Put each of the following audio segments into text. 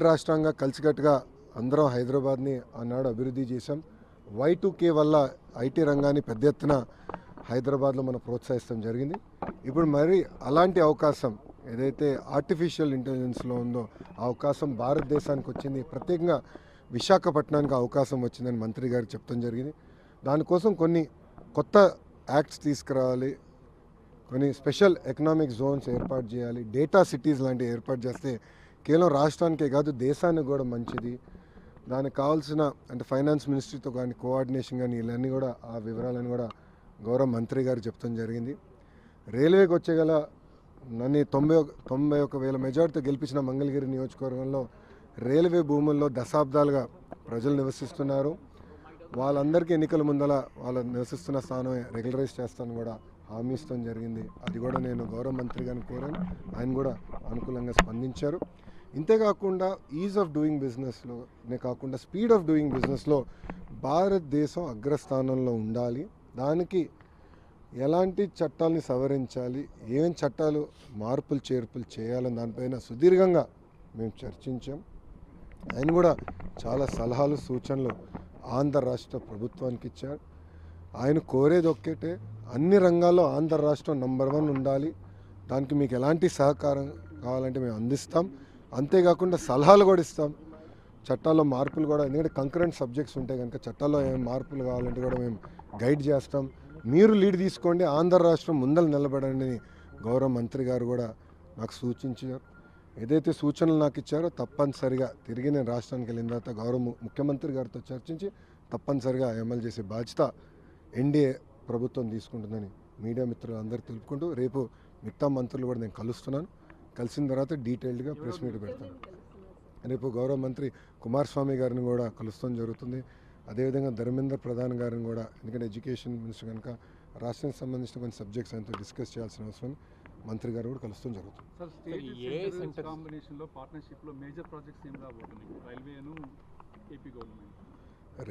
రాష్ట్రంగా కలిసికట్టుగా అందరం హైదరాబాద్ని ఆనాడు అభివృద్ధి చేశాం. Y2K వల్ల ఐటీ రంగాన్ని పెద్ద ఎత్తున హైదరాబాద్లో మనం ప్రోత్సహిస్తాం జరిగింది. ఇప్పుడు మరి అలాంటి అవకాశం ఏదైతే ఆర్టిఫిషియల్ ఇంటెలిజెన్స్లో ఉందో ఆ అవకాశం భారతదేశానికి వచ్చింది. ప్రత్యేకంగా విశాఖపట్నానికి అవకాశం వచ్చిందని మంత్రి గారికి చెప్తాం జరిగింది. దానికోసం కొన్ని కొత్త యాక్ట్స్ తీసుకురావాలి, కొన్ని స్పెషల్ ఎకనామిక్ జోన్స్ ఏర్పాటు చేయాలి, డేటా సిటీస్ లాంటివి ఏర్పాటు చేస్తే కేవలం రాష్ట్రానికే కాదు దేశానికి కూడా మంచిది. దానికి కావాల్సిన అంటే ఫైనాన్స్ మినిస్ట్రీతో కానీ కోఆర్డినేషన్ కానీ ఇవన్నీ కూడా ఆ వివరాలను కూడా గౌరవ మంత్రి గారు చెప్తాం జరిగింది. రైల్వేకి వచ్చేగల నన్ను 91,000 మెజార్టీతో గెలిపించిన మంగళగిరి నియోజకవర్గంలో రైల్వే భూముల్లో దశాబ్దాలుగా ప్రజలు నివసిస్తున్నారు. వాళ్ళందరికీ ఎన్నికల ముందల వాళ్ళు నివసిస్తున్న స్థానం రెగ్యులరైజ్ చేస్తాను కూడా హామీ ఇస్తాం జరిగింది. అది కూడా నేను గౌరవ మంత్రి గారిని కోరాను, ఆయన కూడా అనుకూలంగా స్పందించారు. ఇంతేకాకుండా ఈజ్ ఆఫ్ డూయింగ్ బిజినెస్లోనే కాకుండా స్పీడ్ ఆఫ్ డూయింగ్ బిజినెస్లో భారతదేశం అగ్రస్థానంలో ఉండాలి. దానికి ఎలాంటి చట్టాలని సవరించాలి, ఏమేమి చట్టాలు మార్పులు చేర్పులు చేయాలని దానిపైన సుదీర్ఘంగా మేము చర్చించాం. ఆయన కూడా చాలా సలహాలు సూచనలు ఆంధ్ర రాష్ట్ర ప్రభుత్వానికి ఇచ్చారు. ఆయన కోరేది ఒక్కటే, అన్ని రంగాల్లో ఆంధ్ర రాష్ట్రం నంబర్ 1 ఉండాలి. దానికి మీకు ఎలాంటి సహకారం కావాలంటే మేము అందిస్తాం. అంతేకాకుండా సలహాలు కూడా ఇస్తాం. చట్టాల్లో మార్పులు కూడా, ఎందుకంటే కంకరెంట్ సబ్జెక్ట్స్ ఉంటాయి కనుక చట్టాల్లో ఏం మార్పులు కావాలంటే కూడా మేము గైడ్ చేస్తాం. మీరు లీడ్ తీసుకోండి, ఆంధ్ర రాష్ట్రం ముందర నిలబడండి అని గౌరవ మంత్రి గారు కూడా నాకు సూచించారు. ఏదైతే సూచనలు నాకు ఇచ్చారో తప్పనిసరిగా తిరిగి నేను రాష్ట్రానికి వెళ్ళిన తర్వాత గౌరవ ముఖ్యమంత్రి గారితో చర్చించి తప్పనిసరిగా అమలు చేసే బాధ్యత ఎన్డీఏ ప్రభుత్వం తీసుకుంటుందని మీడియా మిత్రులు అందరూ తెలుపుకుంటూ, రేపు మిగతా మంత్రులు కూడా నేను కలుస్తున్నాను. కలిసిన తర్వాత డీటెయిల్డ్గా ప్రెస్ మీట్ పెడతాను. రేపు గౌరవ మంత్రి కుమారస్వామి గారిని కూడా కలుస్తాం జరుగుతుంది. అదేవిధంగా ధర్మేంద్ర ప్రధాన్ గారిని కూడా, ఎందుకంటే ఎడ్యుకేషన్ మినిస్టర్ కనుక రాష్ట్రానికి సంబంధించిన కొన్ని సబ్జెక్ట్స్ ఆయనతో డిస్కస్ చేయాల్సిన అవసరం మంత్రి గారు కూడా కలుస్తాం జరుగుతుంది.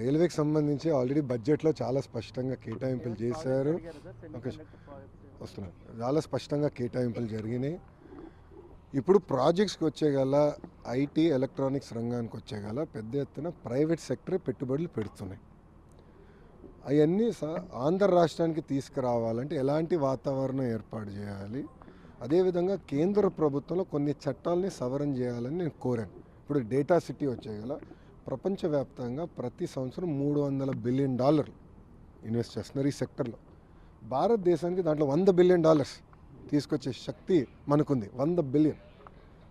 రైల్వేకి సంబంధించి ఆల్రెడీ బడ్జెట్లో చాలా స్పష్టంగా కేటాయింపులు చేశారు. వస్తున్నారు, చాలా స్పష్టంగా కేటాయింపులు జరిగినాయి. ఇప్పుడు ప్రాజెక్ట్స్కి వచ్చేగల ఐటీ ఎలక్ట్రానిక్స్ రంగానికి వచ్చేగల పెద్ద ఎత్తున ప్రైవేట్ సెక్టర్ పెట్టుబడులు పెడుతున్నాయి. అవన్నీ ఆంధ్ర రాష్ట్రానికి తీసుకురావాలంటే ఎలాంటి వాతావరణం ఏర్పాటు చేయాలి, అదేవిధంగా కేంద్ర ప్రభుత్వంలో కొన్ని చట్టాలని సవరణ చేయాలని నేను కోరాను. ఇప్పుడు డేటా సిటీ వచ్చేగల ప్రపంచవ్యాప్తంగా ప్రతి సంవత్సరం $300 బిలియన్ ఇన్వెస్ట్ చేస్తున్నారు ఈ సెక్టర్లో. భారతదేశానికి దాంట్లో $100 బిలియన్ తీసుకొచ్చే శక్తి మనకుంది. 100 బిలియన్.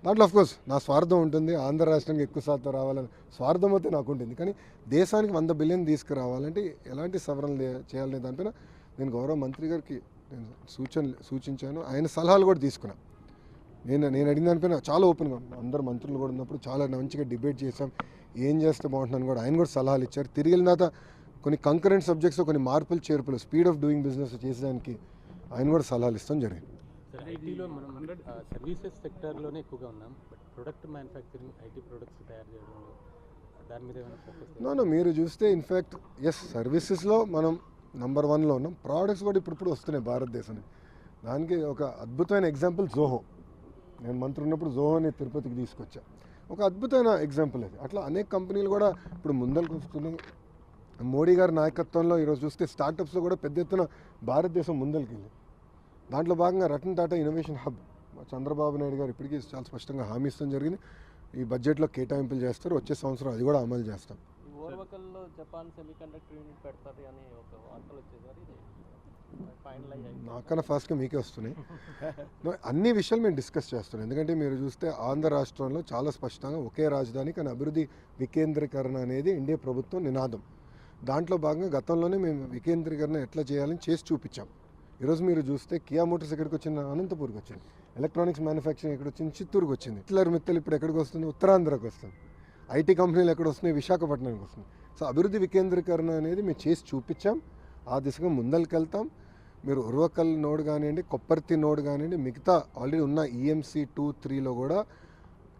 దాంట్లో ఆఫ్కోర్స్ నా స్వార్థం ఉంటుంది, ఆంధ్ర రాష్ట్రానికి ఎక్కువ శాతం రావాలని స్వార్థం అయితే నాకు ఉంటుంది. కానీ దేశానికి 100 బిలియన్ తీసుకురావాలంటే ఎలాంటి సవరణలు చేయాలనే దానిపైన నేను గౌరవ మంత్రి గారికి నేను సూచించాను. ఆయన సలహాలు కూడా తీసుకున్నాను. నేను అడిగిన దానిపైన చాలా ఓపెన్గా అందరు మంత్రులు కూడా ఉన్నప్పుడు చాలా మంచిగా డిబేట్ చేసాం. ఏం చేస్తే బాగుంటుందని కూడా ఆయన కూడా సలహాలు ఇచ్చారు. తిరిగి వెళ్ళిన తర్వాత కొన్ని కంకరెంట్ సబ్జెక్ట్స్ కొన్ని మార్పులు చేర్పులు స్పీడ్ ఆఫ్ డూయింగ్ బిజినెస్ చేసేదానికి ఆయన కూడా సలహాలు ఇస్తాం జరిగింది. ఐటీలో మనం సర్వీసెస్ సెక్టర్లోనే ఎక్కువగా ఉన్నాం, but product manufacturing IT products తయారు చేయడంలో దాని మీద ఏమైనా ఫోకస్? మీరు చూస్తే ఇన్ఫ్యాక్ట్ సర్వీసెస్లో మనం నంబర్ 1లో ఉన్నాం. ప్రోడక్ట్స్ కూడా ఇప్పుడు వస్తున్నాయి భారతదేశానికి. దానికి ఒక అద్భుతమైన ఎగ్జాంపుల్ జోహో. నేను మంత్రి ఉన్నప్పుడు జోహోని తిరుపతికి తీసుకొచ్చా. ఒక అద్భుతమైన ఎగ్జాంపుల్ అది. అట్లా అనేక కంపెనీలు కూడా ఇప్పుడు ముందరకు వస్తున్నాయి. మోడీ గారి నాయకత్వంలో ఈరోజు చూస్తే స్టార్టప్స్లో కూడా పెద్ద ఎత్తున భారతదేశం ముందరికి వెళ్ళింది. దాంట్లో భాగంగా రతన్ టాటా ఇన్నోవేషన్ హబ్ చంద్రబాబు నాయుడు గారు ఇప్పటికీ చాలా స్పష్టంగా హామీ ఇస్తాం జరిగింది. ఈ బడ్జెట్లో కేటాయింపులు చేస్తారు. వచ్చే సంవత్సరం అది కూడా అమలు చేస్తాం. నాకన్నా ఫాస్ట్గా మీకే వస్తున్నాయి. అన్ని విషయాలు మేము డిస్కస్ చేస్తున్నాం. ఎందుకంటే మీరు చూస్తే ఆంధ్ర రాష్ట్రంలో చాలా స్పష్టంగా ఒకే రాజధాని కానీ అభివృద్ధి వికేంద్రీకరణ అనేది ఎన్డీఏ ప్రభుత్వం నినాదం. దాంట్లో భాగంగా గతంలోనే మేము వికేంద్రీకరణ ఎట్లా చేయాలని చేసి చూపించాం. ఈరోజు మీరు చూస్తే కియా మోటార్స్ ఎక్కడికి వచ్చింది? అనంతపూర్కి వచ్చింది. ఎలక్ట్రానిక్స్ మ్యానుఫ్యాక్చరింగ్ ఎక్కడ వచ్చింది? చిత్తూరుకి వచ్చింది. మిత్తలు ఇప్పుడు ఎక్కడికి వస్తుంది? ఉత్తరాంధ్రకు వస్తుంది. ఐటీ కంపెనీలు ఎక్కడ వస్తున్నాయి? విశాఖపట్నానికి వస్తుంది. సో అభివృద్ధి వికేంద్రీకరణ అనేది మేము చేసి చూపించాం. ఆ దిశగా ముందరికి వెళ్తాం. మీరు ఉర్వకల్ నోడ్ కానివ్వండి, కొప్పర్తి నోడ్ కానివ్వండి, మిగతా ఆల్రెడీ ఉన్న ఈఎంసీ 2, 3లో కూడా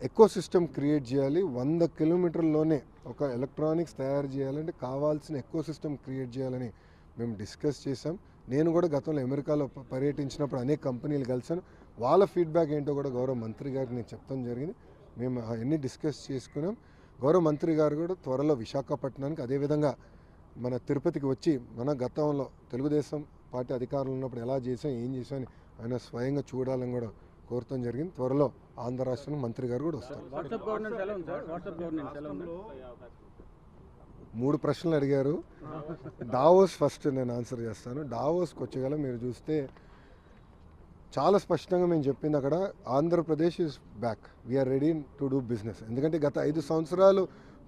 ఎకో సిస్టమ్ క్రియేట్ చేయాలి. 100 కిలోమీటర్లలోనే ఒక ఎలక్ట్రానిక్స్ తయారు చేయాలంటే కావాల్సిన ఎకో సిస్టమ్ క్రియేట్ చేయాలని మేము డిస్కస్ చేసాం. నేను కూడా గతంలో అమెరికాలో పర్యటించినప్పుడు అనేక కంపెనీలు కలిసాను. వాళ్ళ ఫీడ్బ్యాక్ ఏంటో కూడా గౌరవ మంత్రి గారికి నేను చెప్తాం జరిగింది. మేము అవన్నీ డిస్కస్ చేసుకున్నాం. గౌరవ మంత్రి గారు కూడా త్వరలో విశాఖపట్నానికి అదేవిధంగా మన తిరుపతికి వచ్చి మన గతంలో తెలుగుదేశం పార్టీ అధికారంలో ఉన్నప్పుడు ఎలా చేసాం ఏం చేసాం అని ఆయన స్వయంగా చూడాలని కూడా కోరటం జరిగింది. త్వరలో ఆంధ్ర రాష్ట్రానికి మంత్రి గారు కూడా వస్తారు. వాట్సాప్ గవర్నెన్స్ ఎలా ఉంది సార్? వాట్సాప్ గవర్నెన్స్ ఎలా ఉంది? 3 ప్రశ్నలు అడిగారు. డావోస్ ఫస్ట్ నేను ఆన్సర్ చేస్తాను. డావోస్కి వచ్చేగల మీరు చూస్తే చాలా స్పష్టంగా మేము చెప్పింది అక్కడ Andhra Pradesh is back, we are ready to do business. ఎందుకంటే గత 5 సంవత్సరాలు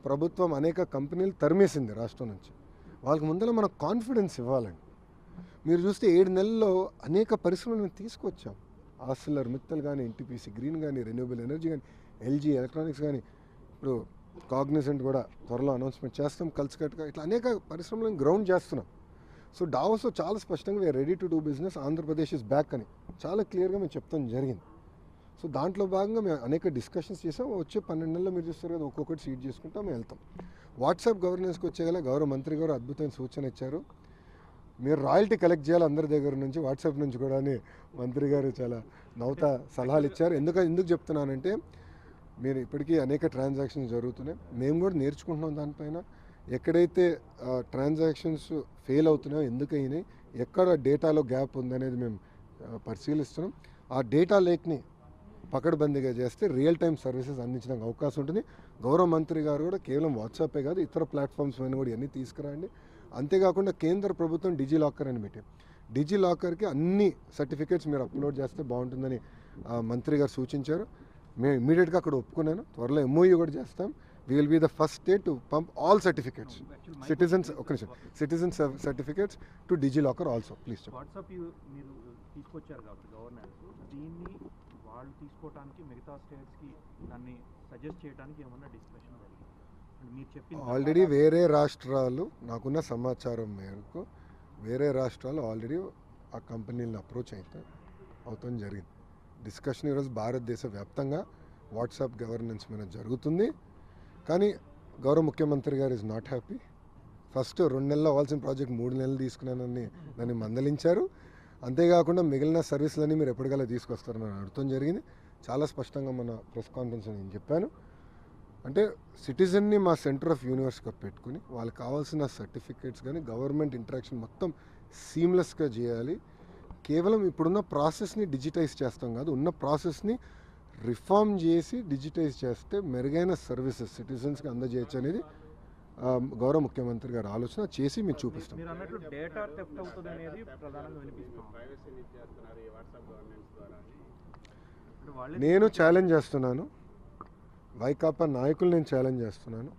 ప్రభుత్వం అనేక కంపెనీలు తరిమేసింది రాష్ట్రం నుంచి. వాళ్ళకి ముందర మనకు కాన్ఫిడెన్స్ ఇవ్వాలండి. మీరు చూస్తే 7 నెలల్లో అనేక పరిశ్రమలు మేము తీసుకొచ్చాం. ఆర్సిలర్ మిత్తల్ కానీ, ఎన్టీపీసీ గ్రీన్ కానీ, రెన్యూబుల్ ఎనర్జీ కానీ, ఎల్జీ ఎలక్ట్రానిక్స్ కానీ, ఇప్పుడు కాగ్నిజెంట్ కూడా త్వరలో అనౌన్స్మెంట్ చేస్తాం. కలిసికట్టుగా ఇట్లా అనేక పరిశ్రమలను గ్రౌండ్ చేస్తున్నాం. సో డావోస్లో చాలా స్పష్టంగా we are ready to do business, Andhra Pradesh is back అని చాలా క్లియర్గా మేము చెప్తాం జరిగింది. సో దాంట్లో భాగంగా మేము అనేక డిస్కషన్స్ చేసాం. వచ్చే 12 నెలల్లో మీరు చూస్తారు కదా ఒక్కొక్కటి సీట్ చేసుకుంటాం మేము వెళ్తాం. వాట్సాప్ గవర్నెన్స్కి వచ్చేగల గౌరవ మంత్రి గారు అద్భుతమైన సూచన ఇచ్చారు. మీరు రాయల్టీ కలెక్ట్ చేయాలి అందరి దగ్గర నుంచి, వాట్సాప్ నుంచి కూడా అని మంత్రి గారు చాలా నవ్వుతా సలహాలు ఇచ్చారు. ఎందుకు చెప్తున్నానంటే మీరు ఇప్పటికీ అనేక ట్రాన్సాక్షన్స్ జరుగుతున్నాయి, మేము కూడా నేర్చుకుంటున్నాం దానిపైన. ఎక్కడైతే ట్రాన్సాక్షన్స్ ఫెయిల్ అవుతున్నాయో ఎందుకు అయినాయి, ఎక్కడ డేటాలో గ్యాప్ ఉందనేది మేము పరిశీలిస్తున్నాం. ఆ డేటా లేక్ని పకడ్బందీగా చేస్తే రియల్ టైం సర్వీసెస్ అందించడానికి అవకాశం ఉంటుంది. గౌరవ మంత్రి గారు కూడా కేవలం వాట్సాపే కాదు ఇతర ప్లాట్ఫామ్స్ పైన కూడా ఇవన్నీ తీసుకురండి. అంతేకాకుండా కేంద్ర ప్రభుత్వం డిజిలాకర్ అని పెట్టి డిజిలాకర్కి అన్ని సర్టిఫికేట్స్ మీరు అప్లోడ్ చేస్తే బాగుంటుందని మంత్రి గారు సూచించారు. మేము ఇమ్మీడియట్గా అక్కడ ఒప్పుకున్నాను. త్వరలో ఎంఓయూ కూడా చేస్తాం. We will be the first state to pump all certificates citizens certificates to DigiLocker also. Please చెప్పండి. వాట్సాప్ మీరు తీసుకొచ్చారు కాబట్టి గవర్నెన్స్ దీన్ని వాళ్ళు తీసుకోవడానికి మిగతా స్టేట్స్కి దాన్ని సజెస్ట్ చేయడానికి ఏమన్నా డిస్కషన్ జరిగింది? మీరు చెప్పింది ఆల్రెడీ వేరే రాష్ట్రాలు నాకున్న సమాచారం మేరకు వేరే రాష్ట్రాలు ఆల్రెడీ ఆ కంపెనీలను అప్రోచ్ అవుతాం జరిగింది. డిస్కషన్ ఈరోజు భారతదేశ వ్యాప్తంగా వాట్సాప్ గవర్నెన్స్ మీద జరుగుతుంది. కానీ గౌరవ ముఖ్యమంత్రి గారు ఈజ్ నాట్ హ్యాపీ. ఫస్ట్ 2 నెలలు అవ్వాల్సిన ప్రాజెక్ట్ 3 నెలలు తీసుకున్నానని దాన్ని మందలించారు. అంతేకాకుండా మిగిలిన సర్వీసులన్నీ మీరు ఎప్పటికల్లా తీసుకొస్తారని అడగడం జరిగింది. చాలా స్పష్టంగా మన ప్రెస్ కాన్ఫరెన్స్ నేను చెప్పాను. అంటే సిటిజన్ని మా సెంటర్ ఆఫ్ యూనివర్స్గా పెట్టుకుని వాళ్ళకి కావాల్సిన సర్టిఫికేట్స్ కానీ గవర్నమెంట్ ఇంటరాక్షన్ మొత్తం సీమ్లెస్గా చేయాలి. కేవలం ఇప్పుడున్న ప్రాసెస్ని డిజిటైజ్ చేస్తాం కాదు, ఉన్న ప్రాసెస్ని రిఫార్మ్ చేసి డిజిటైజ్ చేస్తే మెరుగైన సర్వీసెస్ సిటిజన్స్కి అందజేయచ్చు అనేది గౌరవ ముఖ్యమంత్రి గారు ఆలోచన చేసి మేము చూపిస్తాం. మీరు అన్నట్లు డేటా థెఫ్ట్ అవుతుంది అనేది ప్రధానంగా వినిపిస్తాం. నేను ఛాలెంజ్ చేస్తున్నాను, వైకాపా నాయకులు నేను ఛాలెంజ్ చేస్తున్నాను.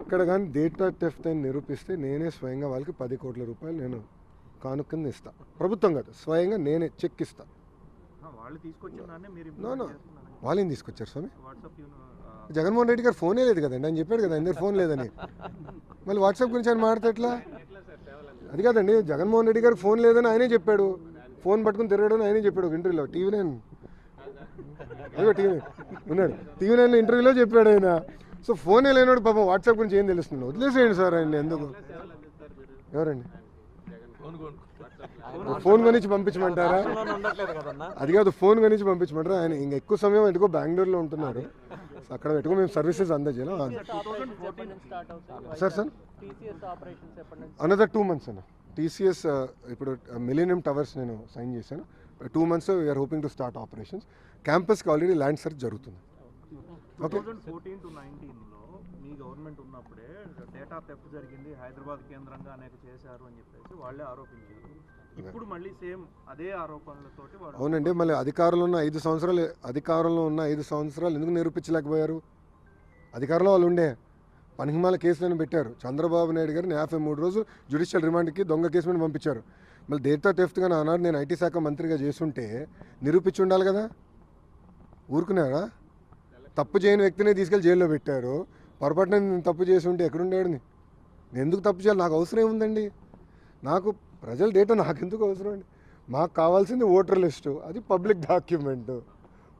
ఎక్కడ కానీ డేటా థెఫ్ట్ అని నిరూపిస్తే నేనే స్వయంగా వాళ్ళకి 10 కోట్ల రూపాయలు నేను కానుకని ఇస్తా. ప్రభుత్వం కాదు, స్వయంగా నేనే చెక్ ఇస్తా. వాళ్ళు తీసుకొచ్చిందాన్ని మీరు వాళ్ళు ఏం తీసుకొచ్చారు స్వామి? వాట్సాప్ జగన్మోహన్ రెడ్డి గారు ఫోనే లేదు కదండి, ఆయన చెప్పాడు కదా అందరు ఫోన్ లేదని. మళ్ళీ వాట్సాప్ గురించి ఆయన మాట్లాడితే ఎట్లా? అది కాదండి, జగన్మోహన్ రెడ్డి గారికి ఫోన్ లేదని ఆయనే చెప్పాడు. ఫోన్ పట్టుకుని తిరగడం ఆయనే చెప్పాడు ఒక ఇంటర్వ్యూలో. టీవీ9 ఉన్నాడు, టీవీ9లో ఇంటర్వ్యూలో చెప్పాడు ఆయన. సో ఫోనే లేనాడు పాపం వాట్సాప్ గురించి ఏం తెలుస్తుంది? వదిలేసేయండి సార్ ఆయన. ఎందుకు? ఎవరండి? ఫోన్ కొనిచ్చి పంపించమంటారా? అది కాదు, ఫోన్ కొనిచ్చి పంపించమంటారా? ఆయన ఇంకా ఎక్కువ సమయం ఎందుకో బెంగళూరులో ఉంటున్నారు. అక్కడ పెట్టుకో మేము సర్వీసెస్ అందజేయాలి. సార్ అనదర్ 2 months అన్న. టీసీఎస్ ఇప్పుడు మిలీనియం టవర్స్ నేను సైన్ చేశాను. 2 months we are hoping to start operations. క్యాంపస్కి ఆల్రెడీ ల్యాండ్ సెర్చ్ జరుగుతుంది. ఓకే. 2014 to 19లో మీ గవర్నమెంట్ ఉన్నప్పుడే డేటా థెఫ్ట్ జరిగింది, హైదరాబాద్ కేంద్రంగా అనేక చేశారు అని చెప్పేసి వాళ్ళే ఆరోపించారు. ఇప్పుడు మళ్ళీ సేమ్ అదే ఆరోపణలతోటి వాళ్ళు. అవునండి, మళ్ళీ అధికారంలో ఉన్న 5 సంవత్సరాలు ఎందుకు నిరూపించలేకపోయారు? అధికారంలో వాళ్ళు ఉండే పనికిమాల కేసులను పెట్టారు. చంద్రబాబు నాయుడు గారిని 53 రోజులు జ్యుడిషియల్ రిమాండ్కి దొంగ కేసు మీద పంపించారు. మళ్ళీ డేటా థెఫ్ట్ కానీ ఆనాడు నేను ఐటీ శాఖ మంత్రిగా చేస్తుంటే నిరూపించి ఉండాలి కదా. ఊరుకున్నారా? తప్పు చేయని వ్యక్తిని తీసుకెళ్ళి జైల్లో పెట్టారు. పొరపాటున నేను తప్పు చేసి ఉంటే ఎక్కడుండేవాడిని? నేను ఎందుకు తప్పు చేయాలి? నాకు అవసరం ఏముందండి? నాకు ప్రజల డేటా నాకు ఎందుకు అవసరం అండి? మాకు కావాల్సింది ఓటర్ లిస్టు, అది పబ్లిక్ డాక్యుమెంటు.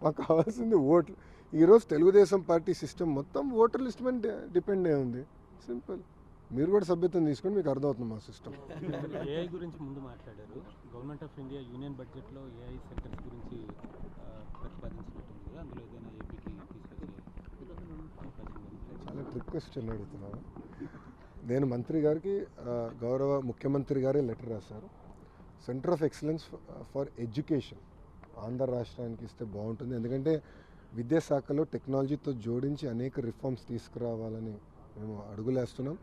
మాకు కావాల్సింది ఓట్లు. ఈరోజు తెలుగుదేశం పార్టీ సిస్టమ్ మొత్తం ఓటర్ లిస్ట్ మీద డిపెండ్ అయి ఉంది. సింపుల్. మీరు కూడా సభ్యత్వం తీసుకొని మీకు అర్థమవుతుంది మా సిస్టమ్. ఏఐ గురించి ముందు మాట్లాడారు. గవర్నమెంట్ ఆఫ్ ఇండియా యూనియన్ బడ్జెట్లో ఏఐ సెక్టర్స్ గురించి ప్రతిపాదించినట్టుంది. అందులో ఏదైనా ఏపీకి రిక్వెస్ట్ చిన్న అడుగుతున్నాను. నేను మంత్రి గారికి గౌరవ ముఖ్యమంత్రి గారే లెటర్ రాశారు. Centre of excellence for education Andhra రాష్ట్రానికి ఇస్తే బాగుంటుంది. ఎందుకంటే విద్యాశాఖలో టెక్నాలజీతో జోడించి అనేక రిఫార్మ్స్ తీసుకురావాలని మేము అడుగులేస్తున్నాం.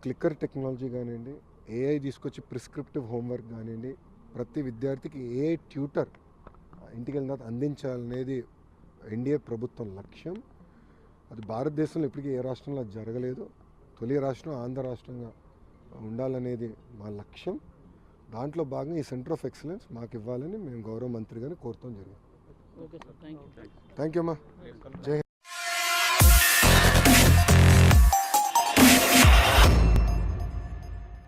క్లిక్కర్ టెక్నాలజీ కానివ్వండి, ఏఐ తీసుకొచ్చి ప్రిస్క్రిప్టివ్ హోంవర్క్ కానివ్వండి, ప్రతి విద్యార్థికి ఏఐ ట్యూటర్ ఇంటికి వెళ్ళిన తర్వాత అందించాలనేది ఎన్డీఏ ప్రభుత్వం లక్ష్యం. అది భారతదేశంలో ఇప్పటికీ ఏ రాష్ట్రంలో అది జరగలేదు. తొలి రాష్ట్రం ఆంధ్ర రాష్ట్రంగా ఉండాలనేది మా లక్ష్యం. దాంట్లో భాగంగా ఈ సెంటర్ ఆఫ్ ఎక్సలెన్స్ మాకు ఇవ్వాలని మేము గౌరవ మంత్రి గారిని కోరటం జరిగింది. థ్యాంక్ యూ అమ్మా. జై హింద్.